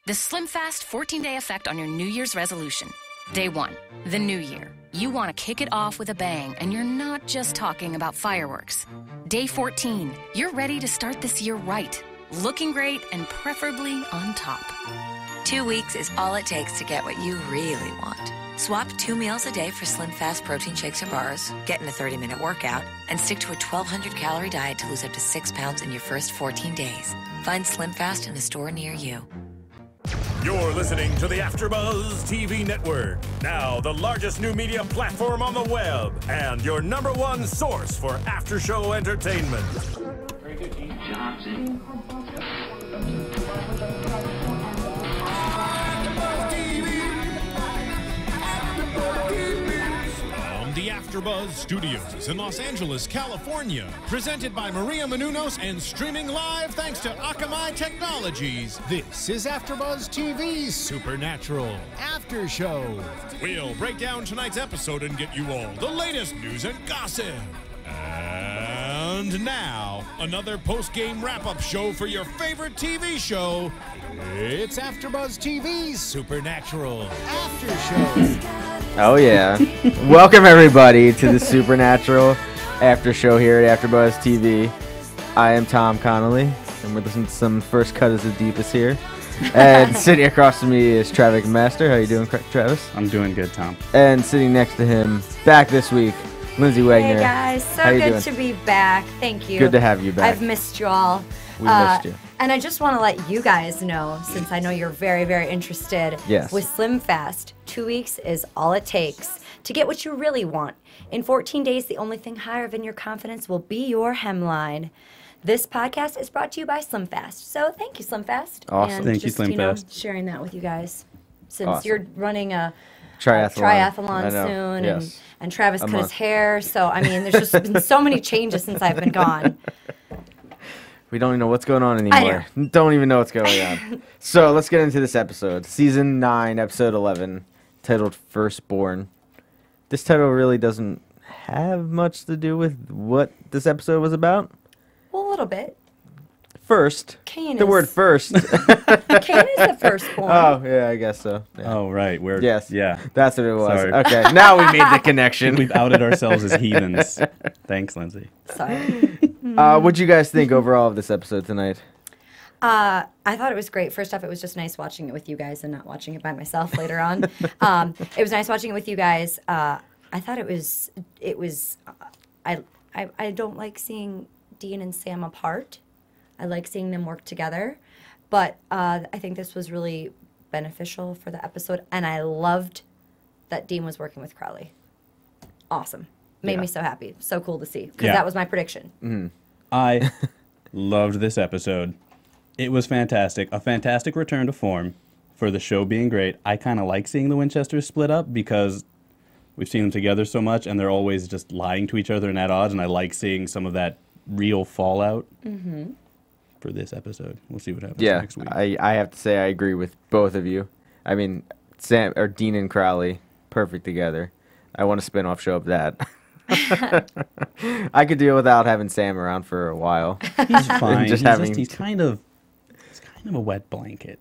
The SlimFast 14-day effect on your New Year's resolution. Day 1, the new year. You want to kick it off with a bang, and you're not just talking about fireworks. Day 14, you're ready to start this year right, looking great and preferably on top. 2 weeks is all it takes to get what you really want. Swap 2 meals a day for SlimFast protein shakes or bars, get in a 30-minute workout, and stick to a 1,200-calorie diet to lose up to 6 pounds in your first 14 days. Find SlimFast in a store near you. You're listening to the AfterBuzz TV Network, now the largest new media platform on the web, and your #1 source for after-show entertainment. Very good, Dean Johnson. The AfterBuzz Studios in Los Angeles, California. Presented by Maria Menounos and streaming live thanks to Akamai Technologies. This is AfterBuzz TV's Supernatural After Show. We'll break down tonight's episode and get you all the latest news and gossip. And now, another post-game wrap-up show for your favorite TV show. It's AfterBuzz TV's Supernatural After Show. Oh yeah. Welcome everybody to the Supernatural After Show here at AfterBuzz TV. I am Tom Connolly, and we're listening to some First Cut is the Deepest here. And sitting across from me is Travis Master. How you doing, Travis? I'm doing good, Tom. And sitting next to him, back this week, Lindsay Wagner. Hey guys, so good to be back. Thank you. Good to have you back. I've missed you all. We missed you. And I just want to let you guys know, since I know you're very, very interested, yes. With SlimFast, 2 weeks is all it takes to get what you really want. In 14 days, the only thing higher than your confidence will be your hemline. This podcast is brought to you by SlimFast. So thank you, SlimFast. Awesome. And thank just, you, SlimFast. Sharing that with you guys. Since awesome. You're running a triathlon soon, yes. and Travis cut his hair. So, I mean, there's just been so many changes since I've been gone. We don't even know what's going on anymore. Don't even know what's going on. So let's get into this episode. Season 9, episode 11, titled Firstborn. This title really doesn't have much to do with what this episode was about. Well, a little bit. First. Cain the is, word first. Cain is the firstborn. Oh, yeah, I guess so. Yeah. Oh, right. Yes. Yeah. That's what it was. Sorry. Okay, now we made the connection. We've outed ourselves as heathens. Thanks, Lindsay. Sorry. What'd you guys think overall of this episode tonight? I thought it was great. First off, it was just nice watching it with you guys and not watching it by myself later on. It was nice watching it with you guys. I thought it was. I don't like seeing Dean and Sam apart. I like seeing them work together, but I think this was really beneficial for the episode, and I loved that Dean was working with Crowley. Awesome. Made me so happy. So cool to see, because that was my prediction. Mm-hmm. I loved this episode. It was fantastic. A fantastic return to form for the show being great. I kind of like seeing the Winchesters split up because we've seen them together so much, and they're always just lying to each other and at odds, and I like seeing some of that real fallout. Mm-hmm. For this episode. We'll see what happens next week. I have to say I agree with both of you. I mean, Dean and Crowley, perfect together. I want a spin-off show of that. I could deal without having Sam around for a while. He's fine. He's kind of a wet blanket.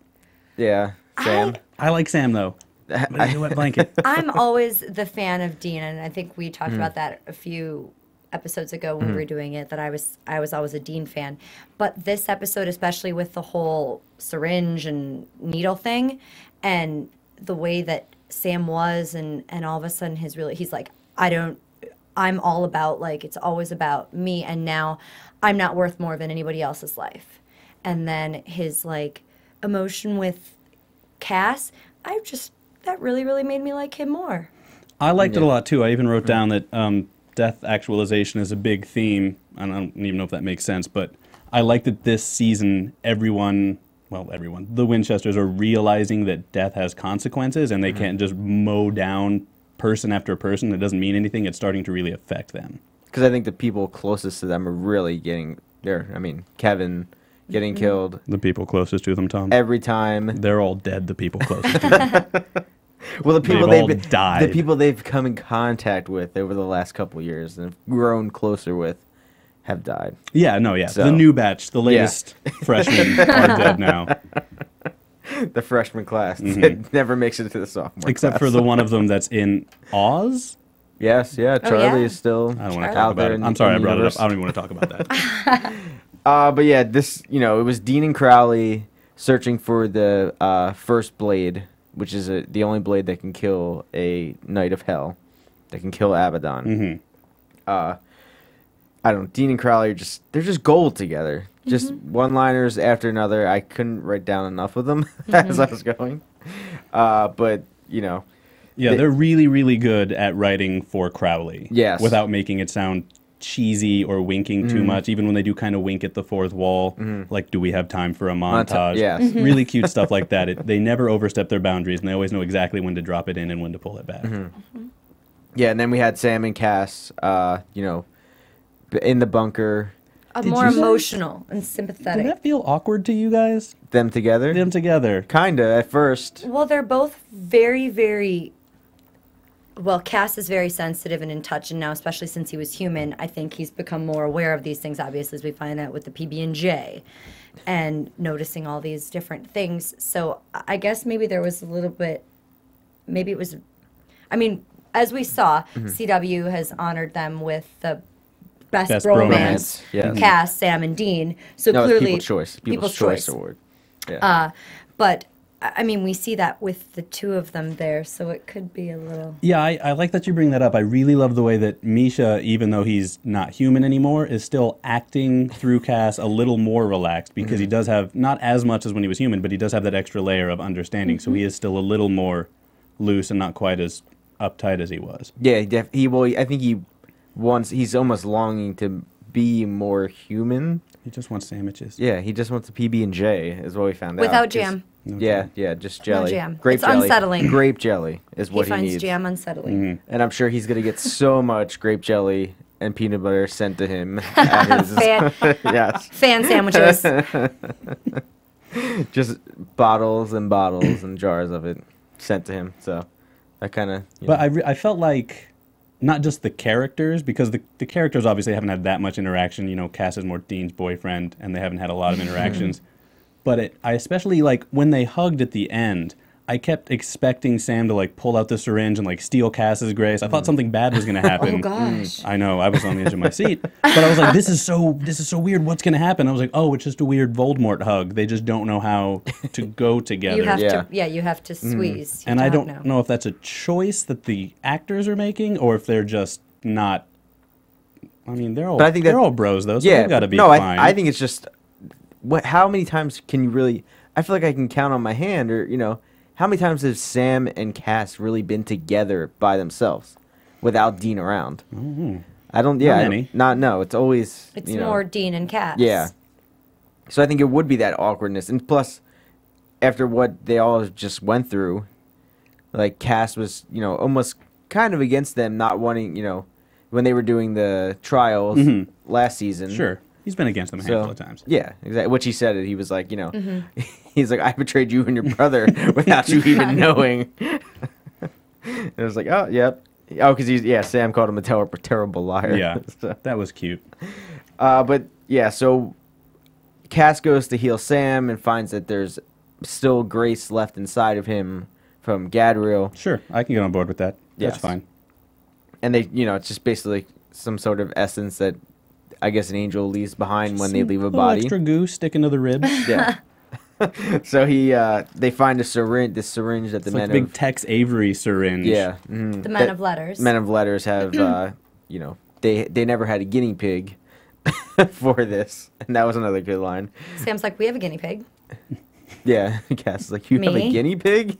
Yeah, Sam. I like Sam though. But he's a wet blanket. I'm always the fan of Dean, and I think we talked about that a few episodes ago when we were doing it, that I was always a Dean fan. But this episode, especially with the whole syringe and needle thing, and the way that Sam was, and all of a sudden he's like, I'm all about, like, it's always about me, and now I'm not worth more than anybody else's life. And then his, like, emotion with Cass, that really, really made me like him more. I liked it a lot too. I even wrote down that death actualization is a big theme. I don't even know if that makes sense, but I like that this season everyone, the Winchesters are realizing that death has consequences, and they can't just mow down person after person. It doesn't mean anything. It's starting to really affect them. Because I think the people closest to them are really getting there. I mean, Kevin getting killed. The people closest to them, Tom. Every time. They're all dead, the people closest to them. Well, the people died. The people they've come in contact with over the last couple of years and have grown closer with have died. Yeah, no, yeah. So, the new batch, the latest freshmen are dead now. the freshman class that never makes it to the sophomore Except class. for the one of them that's in Oz. Yes, yeah, Charlie yeah. is still I don't want to talk out about there. it. I'm sorry I in the brought it universe. up. I don't even want to talk about that. But yeah, this, it was Dean and Crowley searching for the first blade, which is the only blade that can kill a Knight of Hell, that can kill Abaddon. I don't know, Dean and Crowley they're just gold together. Just one-liners after another. I couldn't write down enough of them as I was going. But, Yeah, they're really, really good at writing for Crowley. Yes. Without making it sound cheesy or winking too much. Even when they do kind of wink at the fourth wall, like, do we have time for a montage? Yes. Really cute stuff like that. They never overstep their boundaries, and they always know exactly when to drop it in and when to pull it back. Yeah, and then we had Sam and Cass, in the bunker, More you guys- emotional and Did sympathetic. that feel awkward to you guys? them together. Them together. Kinda, at first. Well, they're both very, very. Well, Cass is very sensitive and in touch, and now, especially since he was human, I think he's become more aware of these things. Obviously, as we find out with the PB&J, and noticing all these different things. So I guess maybe there was a little bit. Maybe it was. I mean, as we saw, CW has honored them with the best Best romance. Yes. Cass, Sam, and Dean. So No, it's clearly, People's Choice. People's Choice Award. Yeah. But I mean, we see that with the two of them there, so it could be a little. Yeah, I like that you bring that up. I really love the way that Misha, even though he's not human anymore, is still acting through Cass a little more relaxed because he does have, not as much as when he was human, but he does have that extra layer of understanding. So he is still a little more loose and not quite as uptight as he was. Yeah, I think he's almost longing to be more human. He just wants sandwiches. Yeah, he just wants a PB&J, is what we found out. Without 'cause- jam. Yeah, just jelly. jam. Grape It's jelly. unsettling. Grape jelly is what He he finds needs. jam unsettling. And I'm sure he's going to get so much grape jelly and peanut butter sent to him. At his, Fan, yes. fan sandwiches. Just bottles and bottles and jars of it sent to him. So that kind of. But I felt like not just the characters, because the characters obviously haven't had that much interaction. Cass is more Dean's boyfriend, and they haven't had a lot of interactions. But I especially, like, when they hugged at the end, I kept expecting Sam to, like, pull out the syringe and, like, steal Cass's grace. I thought something bad was going to happen. Oh gosh. I know, I was on the edge of my seat. But I was like, this is so weird. What's going to happen? I was like, oh, it's just a weird Voldemort hug. They just don't know how to go together. You have Yeah. to, you have to squeeze. You And I don't know if that's a choice that the actors are making or if they're just not. I mean, they're all, But I think they're all bros, though, so yeah, they've got to be no, fine. I think it's just how many times can you really? I feel like I can count on my hand, or how many times have Sam and Cass really been together by themselves without Dean around? I don't. Yeah, Not I don't- many. No, it's always. It's more Dean and Cass. Yeah. So I think it would be that awkwardness, and plus, after what they all just went through, like Cass was, almost kind of against them, not wanting, when they were doing the trials last season. Sure. He's been against them a handful of times. Yeah, exactly. Which he said it. He was like, he's like, I betrayed you and your brother without you even knowing. And it was like, oh, yep. Oh, because Sam called him a terrible liar. Yeah, So, that was cute. but yeah, so Cass goes to heal Sam and finds that there's still grace left inside of him from Gadriel. Sure, I can get on board with that. Yes. That's fine. And they, it's just basically some sort of essence that I guess an angel leaves behind when they leave a little body. extra goo sticking to the ribs. Yeah. So they find this syringe that the It's like men a big of Tex Avery syringe. yeah The Men that of Letters. men of letters have they never had a guinea pig for this, and that was another good line. Sam's like, we have a guinea pig. Yeah, Cass is like, you have a Me? guinea pig?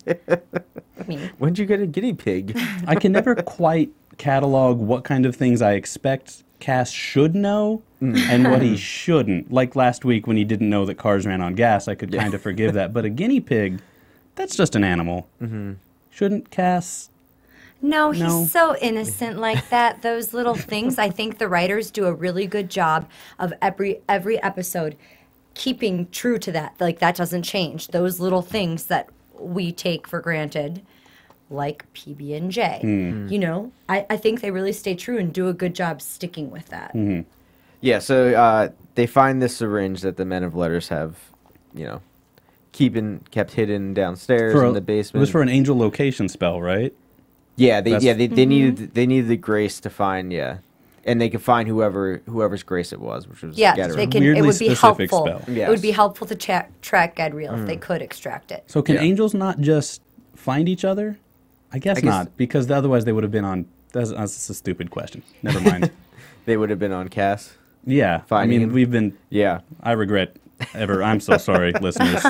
Me. When'd you get a guinea pig? I can never quite catalog what kind of things I expect Cass should know and what he shouldn't. Like last week when he didn't know that cars ran on gas, I could kind of forgive that. But a guinea pig, that's just an animal. Shouldn't Cass? No, he's No. so innocent like that. Those little things, I think the writers do a really good job of every episode keeping true to that. Like, that doesn't change. Those little things that we take for granted, like PB&J. I think they really stay true and do a good job sticking with that. Yeah, so they find this syringe that the men of letters have, kept hidden downstairs For in a- the It basement. was for an angel location spell, right? Yeah, they Mm-hmm. they needed the grace to find and they could find whoever's grace it was, which was Yeah, Gadriel. they can. Weirdly It would be specific helpful. spell. It would be Yes. helpful to track Gadriel if they could extract it. So can Yeah. angels not just find each other? I guess guess- not, because otherwise they would have been on. That's a stupid question. Never mind. They would have been on Cass. Yeah, I Finding mean him. we've been. Yeah. I regret ever. I'm so sorry, listeners.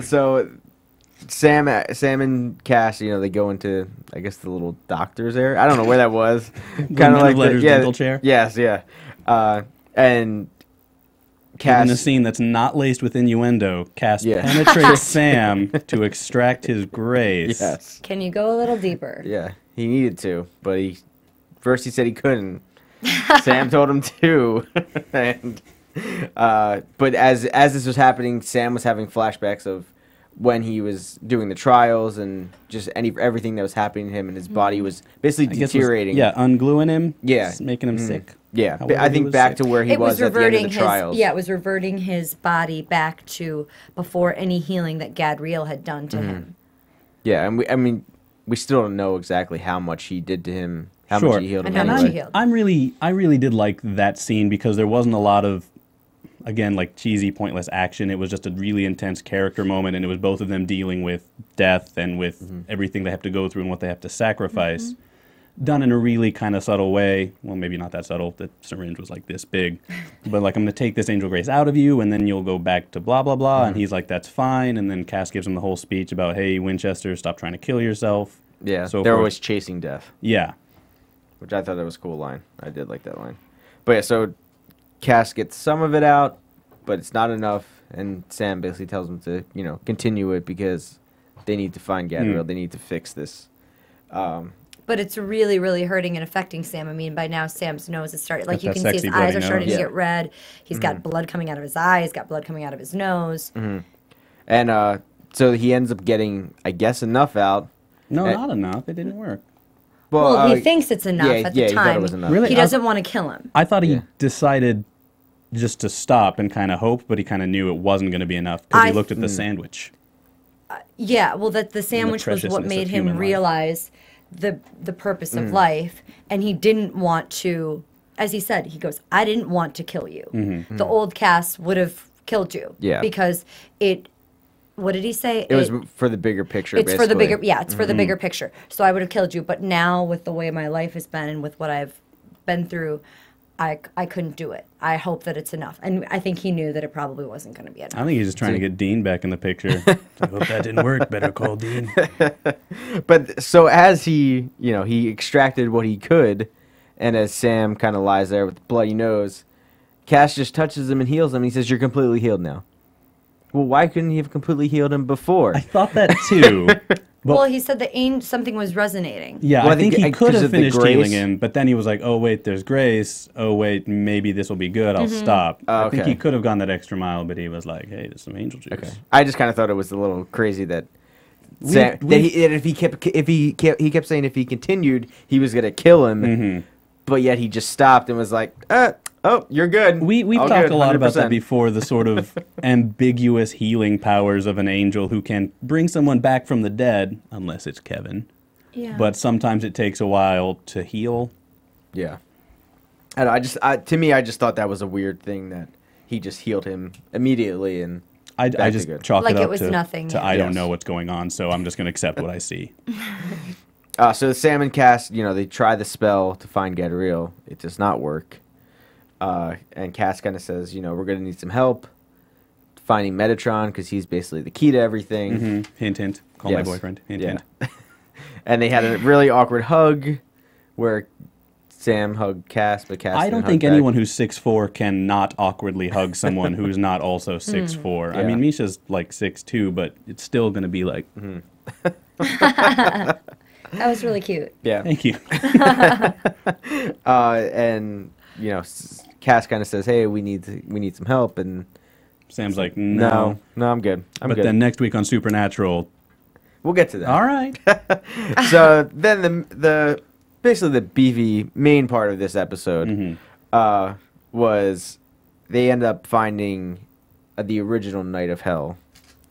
So Sam and Cass, they go into, I guess, the little doctor's area. I don't know where that was. Kind Men of of like Letters dental chair? Yes, yeah. And Cass. In a scene that's not laced with innuendo, Cass Yeah. penetrates Sam to extract his grace. Yes. Can you go a little deeper? Yeah, he needed to, but first he said he couldn't. Sam told him to, and but as this was happening, Sam was having flashbacks of when he was doing the trials and just everything that was happening to him, and his body was basically I guess deteriorating. ungluing him. Yeah. making him sick. Yeah, However I he think was back sick. to where he It was was at the end of reverting the his. trials. Yeah, it was reverting his body back to before any healing that Gadriel had done to him. Yeah, and we still don't know exactly how much he did to him, how Sure. much he healed him. And how much anyway. he healed. I really did like that scene because there wasn't a lot of, again, like cheesy, pointless action. It was just a really intense character moment, and it was both of them dealing with death and with everything they have to go through and what they have to sacrifice. Done in a really kind of subtle way. Well, maybe not that subtle. The syringe was like this big. But like, I'm going to take this angel grace out of you, and then you'll go back to blah, blah, blah. And he's like, that's fine. And then Cass gives him the whole speech about, hey, Winchester, stop trying to kill yourself. Yeah, So they're forth. always chasing death, Yeah. which I thought that was a cool line. I did like that line. But yeah, so Cass gets some of it out, but it's not enough, and Sam basically tells him to, continue it because they need to find Gadriel. They need to fix this. But it's really, really hurting and affecting Sam. I mean, by now Sam's nose is starting. Like Got you that can see his sexy eyes bloody are starting nose. to Yeah. get red. He's got blood coming out of his eye. He's got blood coming out of his nose. And so he ends up getting, I guess, enough out. No, Uh, not enough. It didn't work. Well, he thinks it's enough at the he thought time. it was enough. Really? He doesn't want to kill him. I thought he Yeah. decided just to stop and kind of hope, but he kind of knew it wasn't going to be enough because he I- looked at the sandwich. Yeah, well, that the sandwich was what preciousness made of him human life. realize the purpose of life, and he didn't want to. As he said, he goes, "I didn't want to kill you. The old Cass would have killed you. Yeah. because it. What did he say? It was for the bigger picture. It's for the basically. bigger. Yeah, it's for the bigger picture. So I would have killed you, but now with the way my life has been and with what I've been through, I couldn't do it. I hope that it's enough, and I think he knew that it probably wasn't going to be enough. I think he's just trying to get Dean back in the picture. I hope that didn't work. Better call Dean. But so as he, he extracted what he could, and as Sam kind of lies there with a bloody nose, Cass just touches him and heals him. He says, "You're completely healed now." Well, why couldn't he have completely healed him before? I thought that too. But Well, he said that something was resonating. yeah, Well, I think he could 'cause have of the finished grace. healing him, but then he was like, "Oh wait, there's grace. Oh wait, maybe this will be good. I'll stop." I think okay. he could have gone that extra mile, but he was like, "Hey, there's some angel juice." Okay. I just kind of thought it was a little crazy that Sam, that if he kept saying if he continued, he was gonna kill him, but yet he just stopped and was like, "Oh, you're good." We've All talked good, a lot about that 100%. before, the sort of ambiguous healing powers of an angel who can bring someone back from the dead, unless it's Kevin. Yeah. But sometimes it takes a while to heal. Yeah. And I just thought that was a weird thing that he just healed him immediately and I back to just good. chalk Like it it up was to, nothing, to yeah. I don't Yes. know what's going on, so I'm just going to accept what I see. So Sam and Cass, they try the spell to find Gadriel. It does not work. And Cass kind of says, we're going to need some help finding Metatron because he's basically the key to everything. Hint, hint. Call my Yes. boyfriend. Hint, Yeah. hint. And they had a really awkward hug where Sam hugged Cass, but Cass I didn't don't hug think back. anyone who's 6'4" can not awkwardly hug someone who's not also 6'4". I Yeah. mean, Misha's like 6'2", but it's still going to be like, That was really cute. Yeah. thank you. And Cass kind of says, "Hey, we need some help," and Sam's like, no, no. I'm good. I'm But good. then next week on Supernatural, We'll get to that. all right. So then the basically the beefy main part of this episode was they end up finding the original Knight of Hell,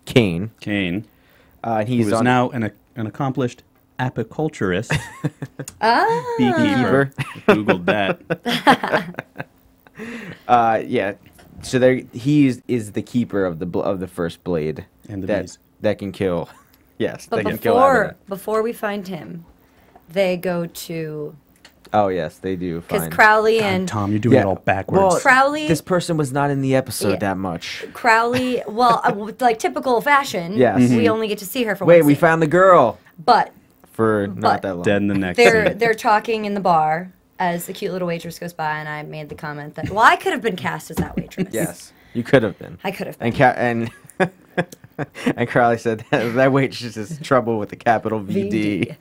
Cain. Cain, And who he's is on now an apiculturist, apiculturist, Ah. beekeeper. Googled that. yeah. So he is the keeper of the first blade And the that bees. that can kill. Yes, But that can kill Abaddon. before we find him, they go to Oh yes, they do. because Fine. Crowley God, and Tom, you're doing it all backwards. Well, Crowley- This person was not in the episode Yeah. that much. Crowley. Well, like typical fashion. Yes. We Mhm. only get to see her for Wait, one we scene. found the girl But for But- not that long. Dead in the next they're scene. they're talking in the bar as the cute little waitress goes by, and I made the comment that I could have been cast as that waitress. Yes, you could have been. I could have And been. and Crowley said that waitress is trouble with the capital VD.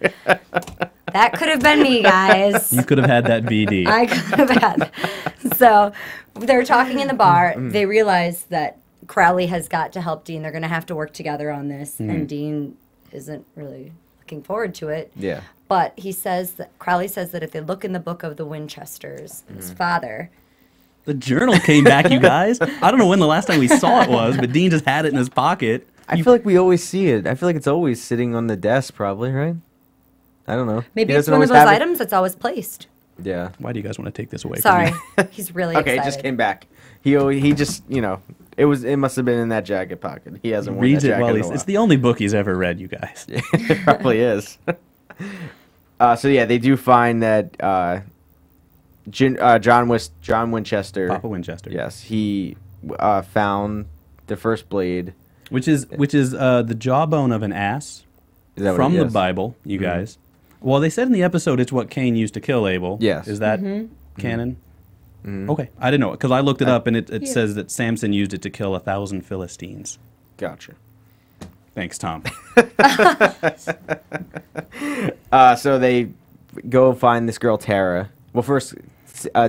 That could have been me, guys. You could have had that VD. I could have had. So they're talking in the bar. Mm-hmm. They realize that Crowley has got to help Dean. They're going to have to work together on this, Mm-hmm. and Dean isn't really looking forward to it. Yeah. But he says that Crowley says that if they look in the book of the Winchesters, Mm-hmm. his father. The journal came back, you guys. I don't know when the last time we saw it was, but Dean just had it in his pocket. I feel like we always see it. I feel like it's always sitting on the desk, probably, right? I don't know. Maybe He it's doesn't one of always those have it? items that's always placed. Yeah. Why do you guys want to take this away Sorry, from me? he's really Okay, excited. it just came back. He just it must have been in that jacket pocket. He hasn't worn Reads that it jacket while in a he's. while. It's the only book he's ever read, you guys. It probably is. So yeah, they do find that John Winchester. Papa Winchester. Yes, he found the first blade. Which is the jawbone of an ass Is that what from it the is? Bible, you guys. Well, they said in the episode it's what Cain used to kill Abel. Yes. Is that canon? Okay, I didn't know it because I looked it up and it says that Samson used it to kill 1,000 Philistines. Gotcha. Thanks, Tom. So they go find this girl Tara. Well, first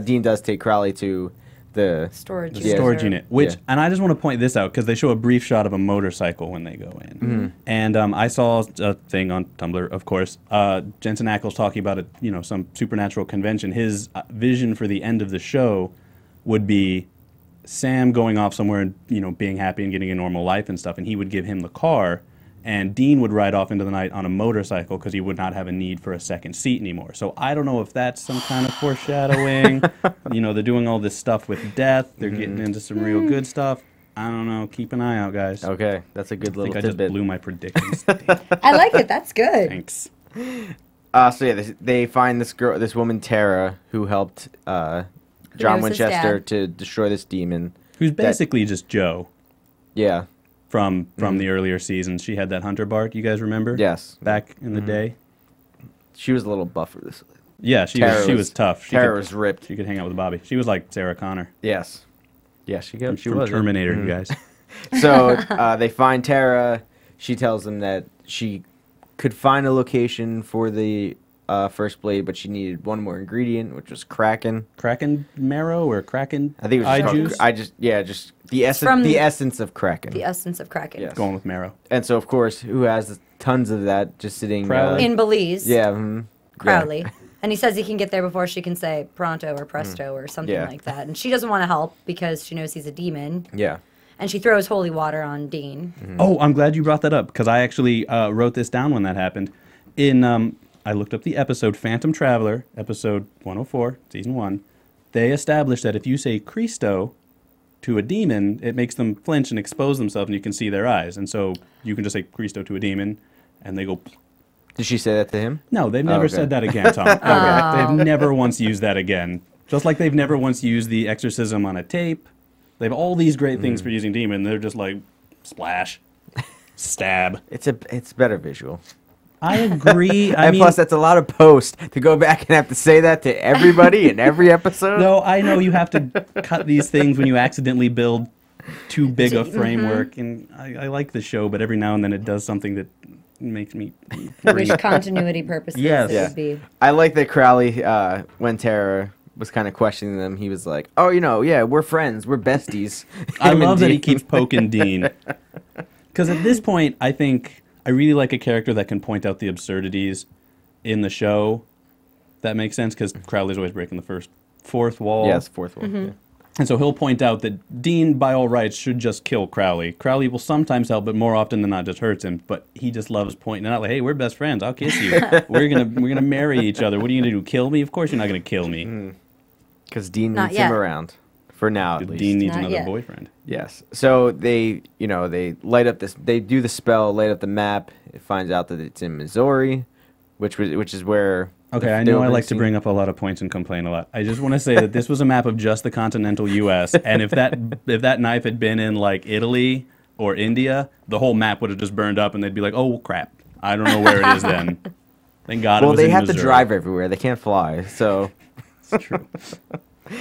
Dean does take Crowley to the storage The unit. storage unit, which, Yeah. and I just want to point this out because they show a brief shot of a motorcycle when they go in. Mm-hmm. And I saw a thing on Tumblr, of course. Jensen Ackles talking about some supernatural convention. His vision for the end of the show would be Sam going off somewhere and being happy and getting a normal life and stuff, and he would give him the car. And Dean would ride off into the night on a motorcycle because he would not have a need for a second seat anymore. So I don't know if that's some kind of foreshadowing. They're doing all this stuff with death. They're getting into some real good stuff. I don't know. Keep an eye out, guys. Okay, that's a good I little think I just tidbit. blew my predictions. I like it. That's good. Thanks. So yeah, they find this woman Tara, who helped John knows his Winchester dad. to destroy this demon. Who's basically just Joe Yeah. from the earlier seasons. She had that hunter bark. You guys remember? Yes. Back in the day. She was a little buffer. This. Yeah, she Tara was tough. Tara was ripped. She could hang out with Bobby. She was like Sarah Connor. Yes. Yeah, she From was. yeah. Terminator, you guys. So they find Tara. She tells them that she could find a location for the first blade, but she needed one more ingredient, which was Kraken. Kraken marrow or Kraken I think it was eye just juice? just the essence, from the essence of Kraken. The essence of Kraken. Yes. Going with marrow. And so, of course, who has tons of that just sitting? Crowley. In Belize. Yeah. mhm. Crowley. And he says he can get there before she can say pronto or presto or something Yeah. like that. And she doesn't want to help because she knows he's a demon. Yeah. And she throws holy water on Dean. Oh, I'm glad you brought that up because I actually wrote this down when that happened. I looked up the episode Phantom Traveler, episode 104, season 1. They established that if you say Christo to a demon, it makes them flinch and expose themselves, and you can see their eyes. And so you can just say Christo to a demon, and they go. Did she say that to him? No, they've never okay. said that again, Tom. They've never once used that again. Just like they've never once used the exorcism on a tape. They have all these great things for using demon. They're just like splash, stab. It's better visual. I agree. And plus, that's a lot of post to go back and have to say that to everybody in every episode. No, I know you have to cut these things when you accidentally build too big a framework, and I like the show, but every now and then it does something that makes me. Which continuity purposes Yes. it Yeah. would be. I like that Crowley, when Tara was kind of questioning them, he was like, "Oh, yeah, we're friends, we're besties." I Him and love that he Dean. keeps poking Dean. Because at this point, I think I really like a character that can point out the absurdities in the show. That makes sense because Crowley's always breaking the fourth wall. Yes, fourth one. Mm-hmm. Yeah. And so he'll point out that Dean, by all rights, should just kill Crowley. Crowley will sometimes help, but more often than not just hurts him. But he just loves pointing out, like, hey, we're best friends. I'll kiss you. we're gonna marry each other. What are you going to do, kill me? Of course you're not going to kill me. Because Dean Not needs yet. him around. For now, at least. Dean needs Not another yet. boyfriend. Yes. So they light up this. They do the spell, light up the map. It finds out that it's in Missouri, which is where. Okay, I know I like to bring up a lot of points and complain a lot. I just want to say that this was a map of just the continental U.S. And if that knife had been in like Italy or India, the whole map would have just burned up, and they'd be like, "Oh crap, I don't know where it is." Then, thank God. Well, it was they in have to Missouri. drive everywhere. They can't fly. So It's true.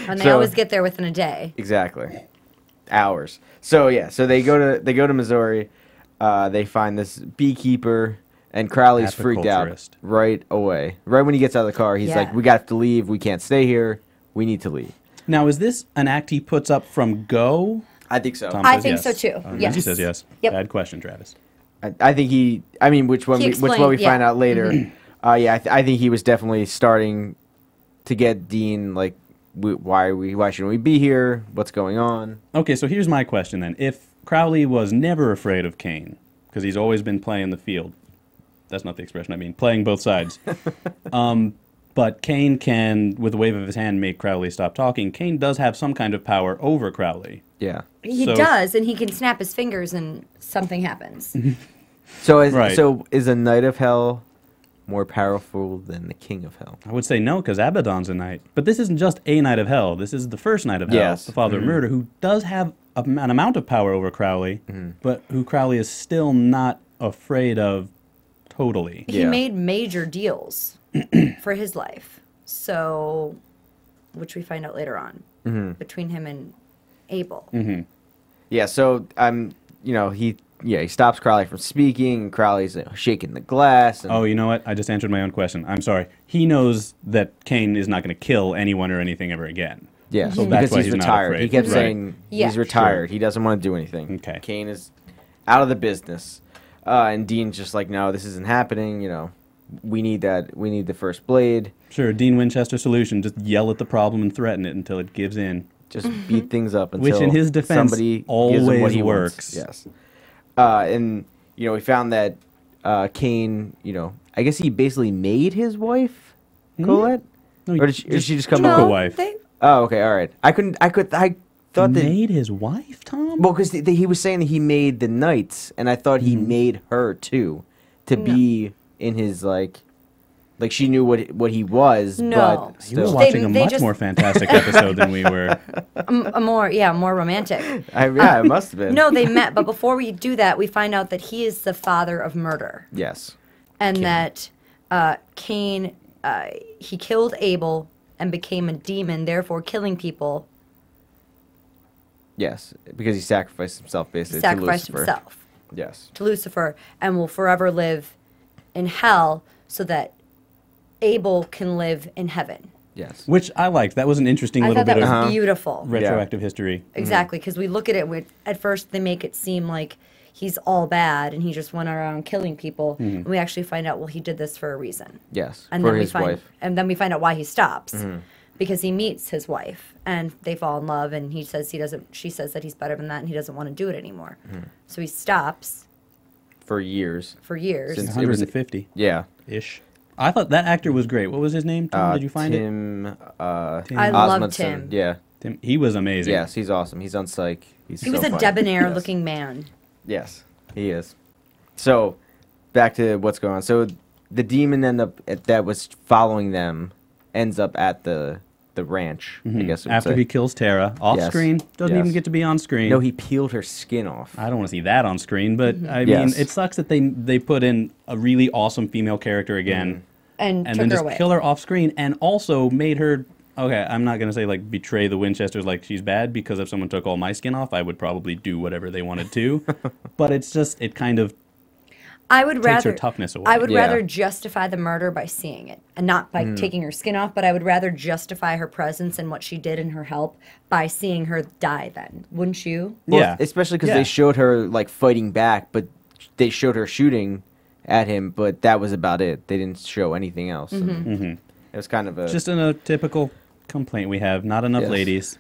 And they So- always get there within a day. exactly, hours. So yeah, so they go to Missouri. They find this beekeeper. And Crowley's freaked out Apiculturist. right away. Right when he gets out of the car, he's Yeah. like, "We got to leave. We can't stay here. We need to leave." Now, is this an act he puts up from go? I think so. Tom I says think yes. so, too. Lindsay Yes. says yes. Yep. Bad question, Travis. I think he. I mean, which one? He Which one we explained, yeah. find out later. Yeah, I think he was definitely starting to get Dean like, why shouldn't we be here? What's going on? Okay, so here's my question then. If Crowley was never afraid of Kane, because he's always been playing the field, that's not the expression I mean, playing both sides. But Kane can, with a wave of his hand, make Crowley stop talking. Kane does have some kind of power over Crowley. Yeah. He So- does, and he can snap his fingers and something happens. So Right. is a Knight of Hell more powerful than the King of Hell? I would say no, because Abaddon's a knight. But this isn't just a Knight of Hell. This is the first Knight of Hell, Yes. the Father of Murder, who does have an amount of power over Crowley, but who Crowley is still not afraid of totally. He Yeah. made major deals for his life. So, which we find out later on, between him and Abel. Yeah. So he stops Crowley from speaking, and Crowley's shaking the glass. And Oh, you know what? I just answered my own question. I'm sorry. He knows that Kane is not going to kill anyone or anything ever again. yeah, So because that's why he's he's not retired. afraid. He kept Right. saying Yeah. he's retired. He doesn't want to do anything. Okay. Kane is out of the business, and Dean's just like, no, this isn't happening. We need that. We need the first blade. Sure, Dean Winchester solution, just yell at the problem and threaten it until it gives in. Just beat things up until Which in his defense somebody gives him always what he works. Wants. Yes. And we found that Kane, I guess he basically made his wife Colette, No, or did she just come Typical up? wife. Oh, okay, all right. I thought that. Made his wife, Tom? Well, because he was saying that he made the knights, and I thought he made her too, to be in his like she knew what he was. No. But You were still. watching a they much just- more fantastic episode than we were. More romantic. Yeah, it must have been. No, they met, but before we do that, we find out that he is the father of murder, Yes. and that Cain he killed Abel and became a demon, therefore killing people. Yes, because he sacrificed himself basically Sacrificed to Lucifer. himself Yes. to Lucifer and will forever live in hell, so that Abel can live in heaven. Yes. Which I liked. That was an interesting I little thought that bit was of beautiful. retroactive history. Exactly, because we look at it at first they make it seem like he's all bad and he just went around killing people, and we actually find out, well, he did this for a reason. Yes. And for then his wife. and then we find out why he stops, because he meets his wife and they fall in love, and he says she says that he's better than that and he doesn't want to do it anymore. So he stops For years. for years. Since- It was- 150 Yeah. ish. I thought that actor was great. What was his name? Tom? Did you find it? Tim, I loved Osmondson. him. Yeah. Tim. He was amazing. Yes, he's awesome. He's on Psych. He was a debonair looking man. Yes, he is. So, back to what's going on. So, the demon that was following them ends up at the ranch. I guess it would After say. he kills Tara off Yes. screen, doesn't Yes. even get to be on screen. No, he peeled her skin off. I don't want to see that on screen, but I Yes. mean, it sucks that they put in a really awesome female character again, And and took then her just away. kill her off screen, and also made her. Okay, I'm not gonna say like betray the Winchesters like she's bad, because if someone took all my skin off, I would probably do whatever they wanted to. But it's just it kind of I would takes her rather toughness away. I would Yeah. rather justify the murder by seeing it and not by taking her skin off, but I would rather justify her presence and what she did and her help by seeing her die then. Wouldn't you? Well, yeah, especially because Yeah. they showed her like fighting back, but they showed her shooting at him, but that was about it. They didn't show anything else. It was kind of a just in a typical complaint we have. Not enough Yes. ladies.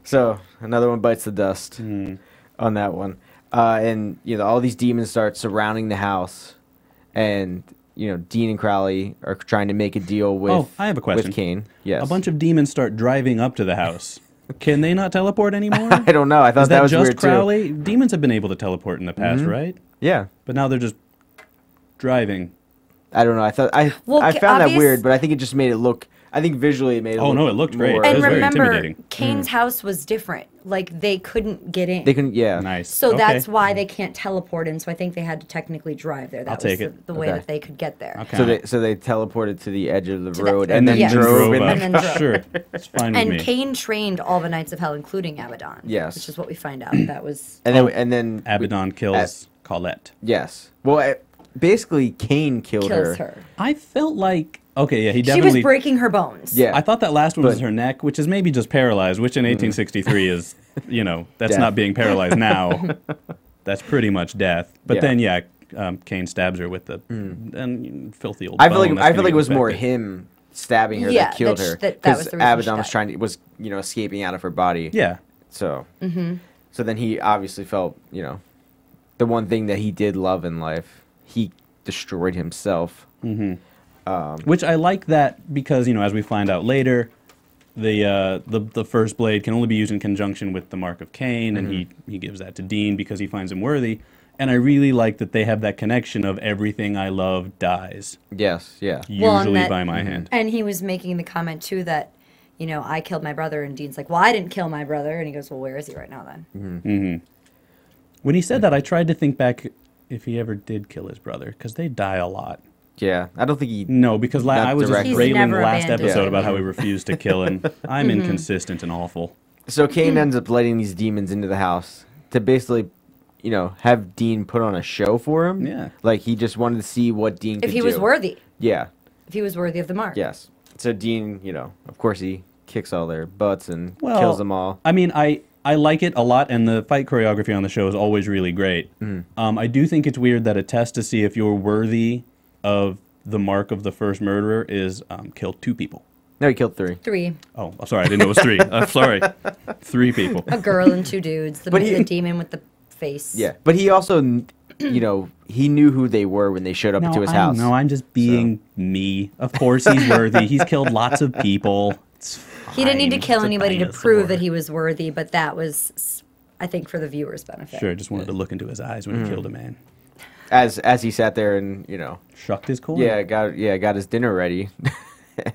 So another one bites the dust on that one. And, all these demons start surrounding the house. And, Dean and Crowley are trying to make a deal with I have a question. With Kane. Yes. A bunch of demons start driving up to the house. Can they not teleport anymore? I don't know. I thought Is that was just weird Crowley? Demons have been able to teleport in the past, right? Yeah. But now they're just driving. I don't know. I thought I found that weird, but I think it just made it look. I think visually it made it. Oh, look no, it looked great. more- It And was very remember, intimidating. Kane's house was different. Like, they couldn't get in. They can, yeah. Nice. So Okay. that's why they can't teleport in. So I think they had to technically drive there. That I'll was take it. the way Okay. that they could get there. Okay. So they teleported to the edge of the the- road and and then then drove in. up. And then drove. Sure, it's fine with And me. Kane trained all the Knights of Hell, including Abaddon. Yes. Which is what we find out. That was. And then Abaddon kills Colette. Yes. Well, basically, Kane killed Kills her. I felt like okay, yeah, he She definitely. was breaking her bones. Yeah. I thought that last one was But- her neck, which is maybe just paralyzed, which in 1863 is, that's Death. not being paralyzed now. That's pretty much death. But Yeah. then, Kane stabs her with the and filthy old. I feel bone like that's gonna it get was more infected. him stabbing her Yeah, that killed that sh- her that was because the reason she Abaddon was died. trying to escaping out of her body. Yeah, So. So then he obviously felt the one thing that he did love in life, he destroyed himself. which I like that because as we find out later, the first blade can only be used in conjunction with the Mark of Cain, and he gives that to Dean because he finds him worthy. And I really like that they have that connection of everything I love dies, Yes. Yeah. Well, and usually that- by my hand. And he was making the comment, too, that, I killed my brother. And Dean's like, well, I didn't kill my brother. And he goes, well, where is he right now then? When he said that, I tried to think back if he ever did kill his brother, because they die a lot. Yeah. I don't think he. No, because Not I was just directly. He's railing the never last abandoned episode him. about how he refused to kill, and I'm inconsistent and awful. So Kane ends up letting these demons into the house to basically, have Dean put on a show for him. Yeah. Like he just wanted to see what Dean could If he do. was worthy. Yeah. If he was worthy of the mark. Yes. So Dean, of course he kicks all their butts and Well, kills them all. I mean, I like it a lot, and the fight choreography on the show is always really great. I do think it's weird that a test to see if you're worthy of the mark of the first murderer is kill 2 people. No, he killed 3. 3. Oh, I'm sorry, I didn't know it was 3. Sorry, 3 people. A girl and 2 dudes. The, But he- the demon with the face. Yeah. But he also, he knew who they were when they showed up to his house. No, I'm just being me. Of course he's worthy. He's killed lots of people. It's He didn't need to fine. kill It's a anybody to dinosaur. prove that he was worthy, but that was, I think, for the viewer's benefit. Sure, just wanted to look into his eyes when he killed a man. As he sat there and, Shucked his corn. got his dinner ready.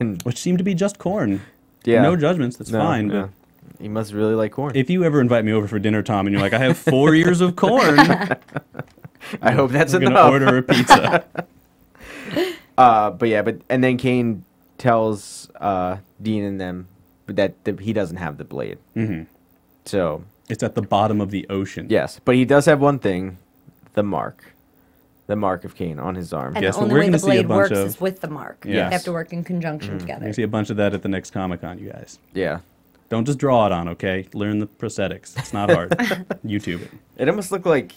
And Which seemed to be just corn. yeah. No judgments, that's No, fine. no. But He must really like corn. if you ever invite me over for dinner, Tom, and you're like, I have 4 ears of corn, I hope that's I'm going to enough. order a pizza. And then Kane tells Dean and them that he doesn't have the blade. Mhm. So It's at the bottom of the ocean. yes, but he does have one thing: the mark of Cain on his arm. And Yes, the but only we're way gonna the see a blade bunch works of- is with the mark. Yes. They have to work in conjunction together. You see a bunch of that at the next Comic-Con, you guys. Yeah, Don't just draw it on, okay? Learn the prosthetics. It's not hard. YouTube it. it almost looked like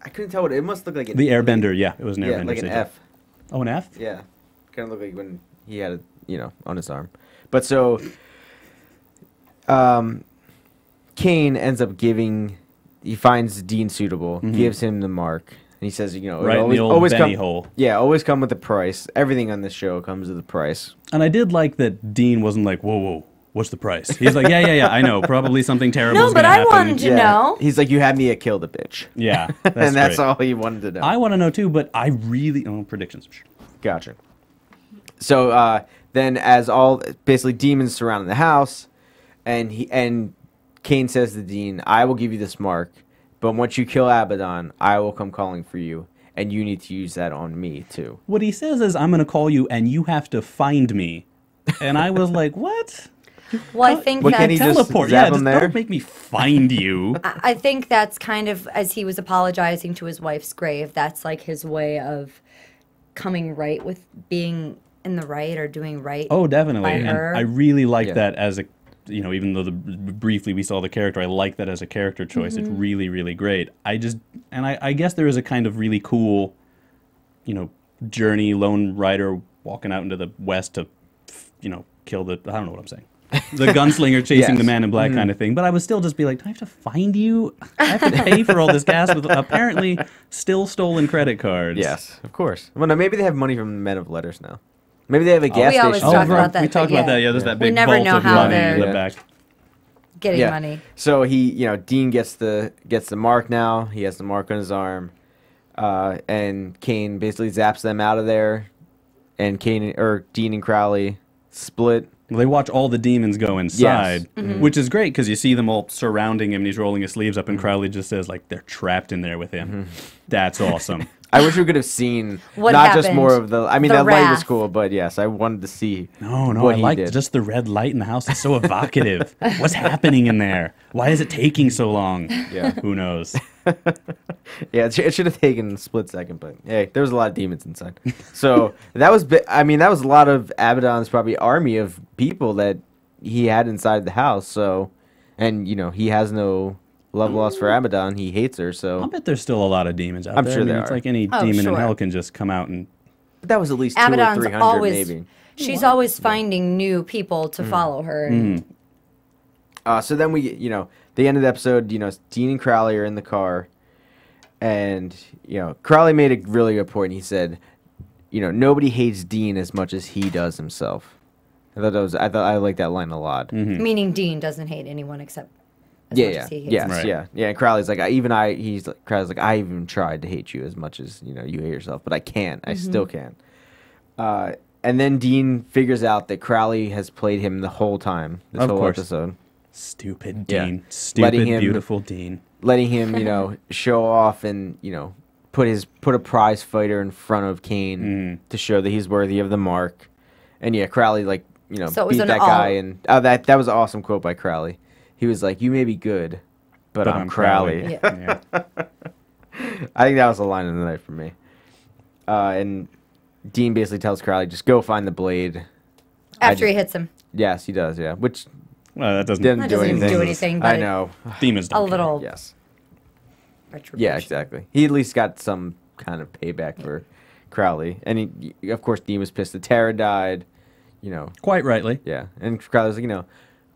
I couldn't tell what it must look like. The Airbender, yeah, it was an yeah, Airbender. like an sigil. F. Oh, an F? Yeah, kind of looked like when he had it, on his arm. But so, Kane ends up giving. He finds Dean suitable, gives him the mark, and he says, Right in the old always Benny come, hole. Yeah, always come with the price. Everything on this show comes with a price. And I did like that Dean wasn't like, whoa, what's the price? He's like, yeah, I know. Probably something terrible No, is but going to I happen. wanted to know. He's like, you had me at kill the bitch. Yeah, that's and that's great. all he wanted to know. I want to know too, but I really... Oh, predictions. Gotcha. So then, as all basically demons surrounding the house, and Kane says to Dean, "I will give you this mark, but once you kill Abaddon, I will come calling for you, and you need to use that on me too." What he says is, I'm going to call you and you have to find me. And I was like, what? Well, I think What, can that he just Teleport. zap Yeah, him just there? don't make me find you. I think that's kind of as he was apologizing to his wife's grave. That's like his way of coming right with being in the right or doing right. Oh, definitely. By And her. I really like Yeah. that as a, even though briefly we saw the character, I like that as a character choice. It's really, really great. I guess there is a kind of really cool, journey, lone rider walking out into the west to, kill the, I don't know what I'm saying. the gunslinger chasing Yes. the man in black kind of thing. But I would still just be like, do I have to find you? I have to pay for all this gas with apparently still stolen credit cards. Yes, of course. Well, no, maybe they have money from the Men of Letters now. Maybe they have a gas we always station. talk right. about that, We talked but about yeah. that. Yeah, there's that big never vault know of how money they're- in the Yeah. back. Getting money. So Dean gets the mark now. He has the mark on his arm, and Kane basically zaps them out of there, and Dean and Crowley split. Well, they watch all the demons go inside, which is great because you see them all surrounding him and he's rolling his sleeves up and Crowley just says, like, they're trapped in there with him. That's awesome. I wish we could have seen What not just happened? more of the. I mean, The that light was wrath. cool, but yes, I wanted to see. No, what I he like did. just the red light in the house. It's so evocative. What's happening in there? Why is it taking so long? Yeah. Who knows? Yeah, it should have taken a split second, but hey, there was a lot of demons inside. So that was, that was a lot of Abaddon's probably army of people that he had inside the house. So, and he has no love lost for Abaddon. He hates her. I'll So bet there's still a lot of demons out I'm there. sure I mean, there it's are. like any Oh, demon in sure. hell can just come out and but that was at least 200 or Abaddon's 300 always maybe. she's always finding new people to follow her. And So then we, the end of the episode, Dean and Crowley are in the car, and Crowley made a really good point. He said, nobody hates Dean as much as he does himself. I liked that line a lot. Meaning Dean doesn't hate anyone except as Yeah, much yeah, as he hates. yes, Right. yeah. And Crowley's like, Crowley's like, I even tried to hate you as much as you hate yourself, but I can't. I still can't. And then Dean figures out that Crowley has played him the whole time, this Of whole course. episode, stupid Yeah. Dean. Stupid, Letting him- beautiful Dean. letting him, show off and put a prize fighter in front of Kane to show that he's worthy of the mark. And yeah, Crowley So it was beat an that guy, and that was an awesome quote by Crowley. He was like, "You may be good, but I'm Crowley." Yeah. Yeah. I think that was the line of the night for me. And Dean basically tells Crowley, "Just go find the blade." After he hits him. Yes, he does. Yeah, which Well, that doesn't. didn't That do doesn't anything. do anything, I but know. Demons don't A care. little Yes. retribution. Yeah, exactly. He at least got some kind of payback for Crowley, and of course, Dean was pissed that Tara died. Quite rightly. Yeah, and Crowley's like,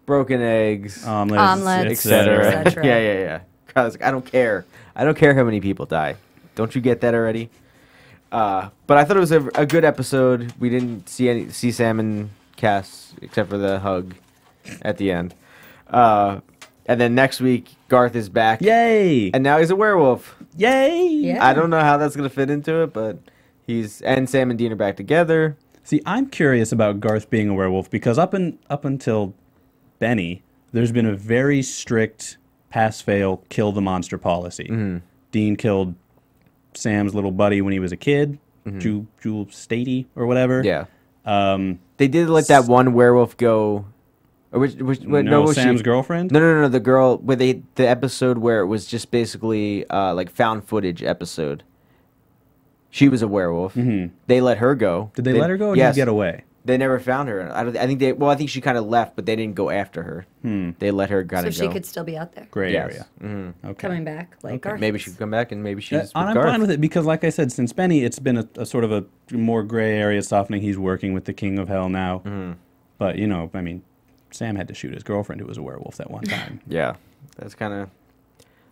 broken eggs, Omelets, etc. et cetera. Yeah. Crowley's like, I don't care. I don't care how many people die. Don't you get that already? But I thought it was a good episode. We didn't see Sam and Cass except for the hug at the end. And then next week, Garth is back. Yay! And now he's a werewolf. Yay! Yeah. I don't know how that's gonna fit into it, but and Sam and Dean are back together. See, I'm curious about Garth being a werewolf because up until Benny, there's been a very strict pass-fail, kill the monster policy. Dean killed Sam's little buddy when he was a kid, Jewel Stady or whatever. Yeah. Um, They did let that one werewolf go. Or which was Sam's she? girlfriend? No. The girl where the episode where it was just basically like found footage episode. She was a werewolf. They let her go. Did they let her go or yes. did she get away? They never found her. I think she kind of left, but they didn't go after her. They let her kind So of she go. could still be out there. Gray Yes. area. Okay. Coming back like Garth. Maybe she could come back, and maybe she's with I'm Garth. fine with it because, like I said, since Benny, it's been a sort of a more gray area softening. He's working with the King of Hell now. But, I mean, Sam had to shoot his girlfriend who was a werewolf that one time. Yeah, that's kind of.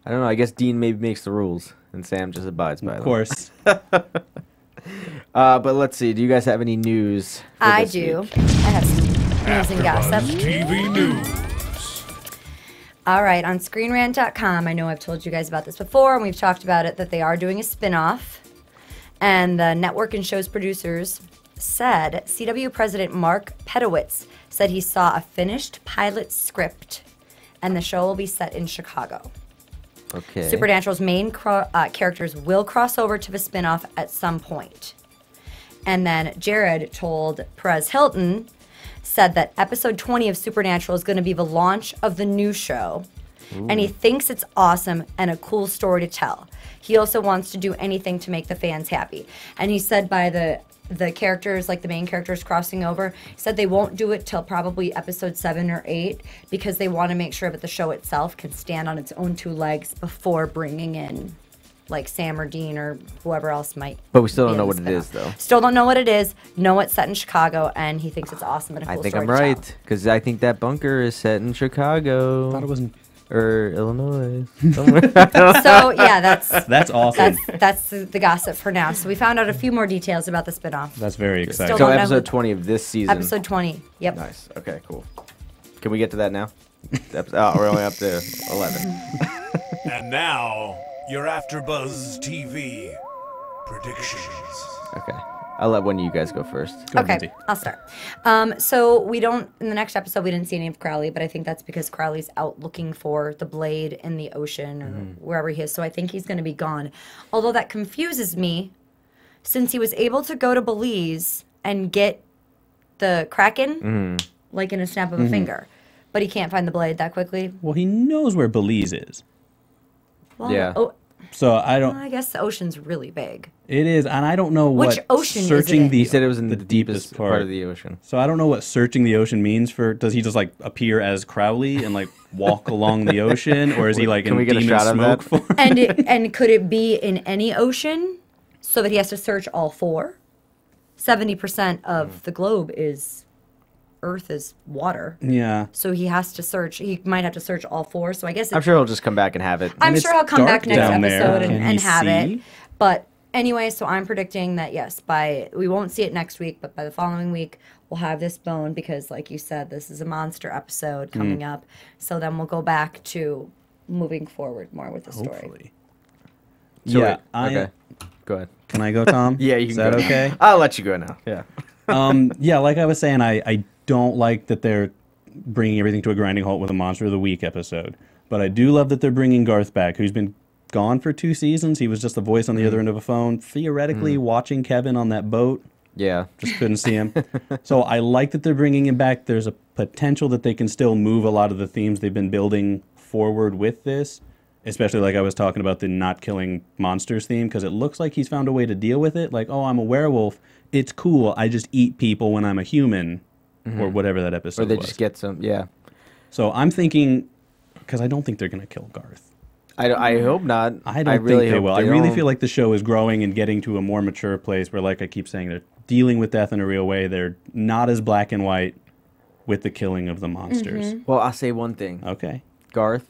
I don't know. I guess Dean maybe makes the rules, and Sam just abides by them. Of course. But let's see. Do you guys have any news? For I this do. week? I have some news and gossip. TV News. All right, on ScreenRant.com, I know I've told you guys about this before, and we've talked about it, that they are doing a spin-off. And the network and show's producers said CW President Mark Pedowitz said he saw a finished pilot script, and the show will be set in Chicago. Okay. Supernatural's main characters will cross over to the spin-off at some point. And then Jared told Perez Hilton, said that episode 20 of Supernatural is going to be the launch of the new show. And he thinks it's awesome and a cool story to tell. He also wants to do anything to make the fans happy. And he said by the characters, like the main characters crossing over, he said they won't do it till probably episode 7 or 8 because they want to make sure that the show itself can stand on its own two legs before bringing in like Sam or Dean or whoever else might. But we still don't be know in what the it is, spin-off. though. Still don't know what it is. Know it's set in Chicago, and he thinks it's awesome and a cool I think story I'm to tell. right, because I think that bunker is set in Chicago. Thought it was. Or Illinois. Somewhere. So yeah, That's awesome. that's the gossip for now. So we found out a few more details about the spinoff. That's very exciting. Still So don't know episode who- 20 of this season. Episode 20. Yep. Nice. Okay, cool. Can we get to that now? Oh, we're only up to 11. And now, your AfterBuzz TV predictions. Okay. I'll let one of you guys go first. Go, Okay, Lindsay. I'll start. So we don't, in the next episode, we didn't see any of Crowley, but I think that's because Crowley's out looking for the blade in the ocean or wherever he is. So I think he's going to be gone. Although that confuses me, since he was able to go to Belize and get the Kraken, like in a snap of a finger, but he can't find the blade that quickly. Well, he knows where Belize is. Well, Yeah. Oh, So I don't. I guess the ocean's really big. It is, and I don't know Which what ocean is it searching in? the. He said it was in the deepest part of the ocean. So I don't know what searching the ocean means for. Does he just like appear as Crowley and like walk along the ocean, or is he like Can in we get a demon shot of smoke that? form? And could it be in any ocean so that he has to search all four? 70% of the globe is Earth is water. Yeah. So he has to search. He might have to search all four. So I guess I'm sure he'll just come back and have it. I'm And sure it's he'll come back dark next down there. episode Can and he have see? it. But anyway, so I'm predicting that yes, we won't see it next week, but by the following week we'll have this bone because, like you said, this is a monster episode Hmm. coming up. So then we'll go back to moving forward more with the story. Hopefully. So yeah. wait, okay. Go ahead. Can I go, Tom? Yeah, you can Is that go. okay? I'll let you go now. Yeah. Yeah, like I was saying, I don't like that they're bringing everything to a grinding halt with a Monster of the Week episode. But I do love that they're bringing Garth back, who's been gone for 2 seasons. He was just a voice on the other end of a phone. Theoretically, watching Kevin on that boat, Yeah. just couldn't see him. So I like that they're bringing him back. There's a potential that they can still move a lot of the themes they've been building forward with this, especially like I was talking about the not killing monsters theme, because it looks like he's found a way to deal with it. Like, oh, I'm a werewolf. It's cool. I just eat people when I'm a human, or whatever that episode Or they was. just get some. Yeah. So I'm thinking, because I don't think they're going to kill Garth. I hope not. I don't really think they hope will. I really don't. feel like the show is growing and getting to a more mature place where, like I keep saying, they're dealing with death in a real way. They're not as black and white with the killing of the monsters. Well, I'll say one thing. Okay. Garth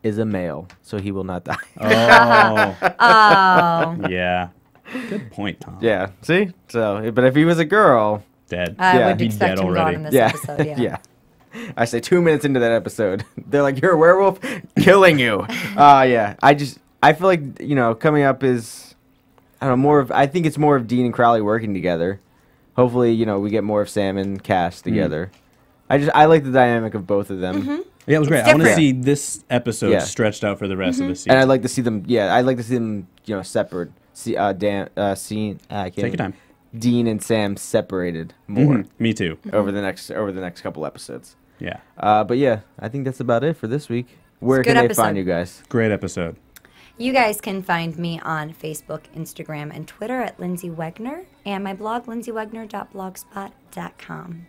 is a male, so he will not die. Oh. Oh, Yeah. Good point, Tom. Yeah. See? So, but if he was a girl, Dead. I Yeah, would he's expect dead him gone already. in this yeah. episode. Yeah. yeah. I say 2 minutes into that episode, they're like, "You're a werewolf, killing you." Yeah. I feel like coming up is, I don't know, more of. I think it's more of Dean and Crowley working together. Hopefully, we get more of Sam and Cass together. I like the dynamic of both of them. Yeah, it was great. It's I want to different. see this episode Yeah. stretched out for the rest of the season. And I'd like to see them. Yeah, I'd like to see them. Separate. See, I can't. Take your time. Dean and Sam separated more Mhm. Me too. over the next couple episodes. Yeah. But yeah, I think that's about it for this week. Where It's a can good they episode. find you guys? Great episode. You guys can find me on Facebook, Instagram, and Twitter at Lindsay Wegner, and my blog, lindsaywegner.blogspot.com.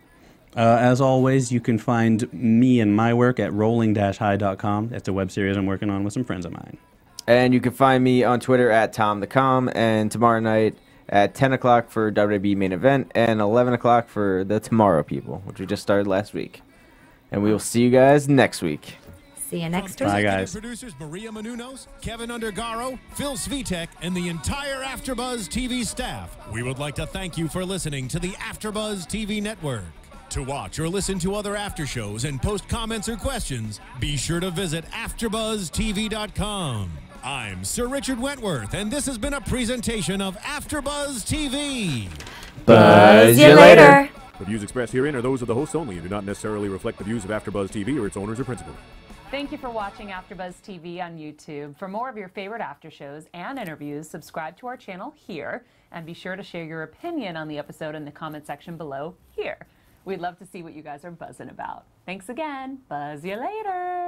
As always, you can find me and my work at rolling-high.com. That's a web series I'm working on with some friends of mine. And you can find me on Twitter at TomTheCom, and tomorrow night at 10 o'clock for WWE Main Event, and 11 o'clock for the Tomorrow People, which we just started last week. And we will see you guys next week. See you next week. Bye, guys. Producers Maria Menounos, Kevin Undergaro, Phil Svitek, and the entire AfterBuzz TV staff. We would like to thank you for listening to the AfterBuzz TV network. To watch or listen to other after shows and post comments or questions, be sure to visit AfterBuzzTV.com. I'm Sir Richard Wentworth, and this has been a presentation of AfterBuzz TV. Buzz See you later. The views expressed herein are those of the hosts only and do not necessarily reflect the views of AfterBuzz TV or its owners or principals. Thank you for watching AfterBuzz TV on YouTube. For more of your favorite after shows and interviews, subscribe to our channel here, and be sure to share your opinion on the episode in the comment section below here. We'd love to see what you guys are buzzing about. Thanks again. Buzz you later.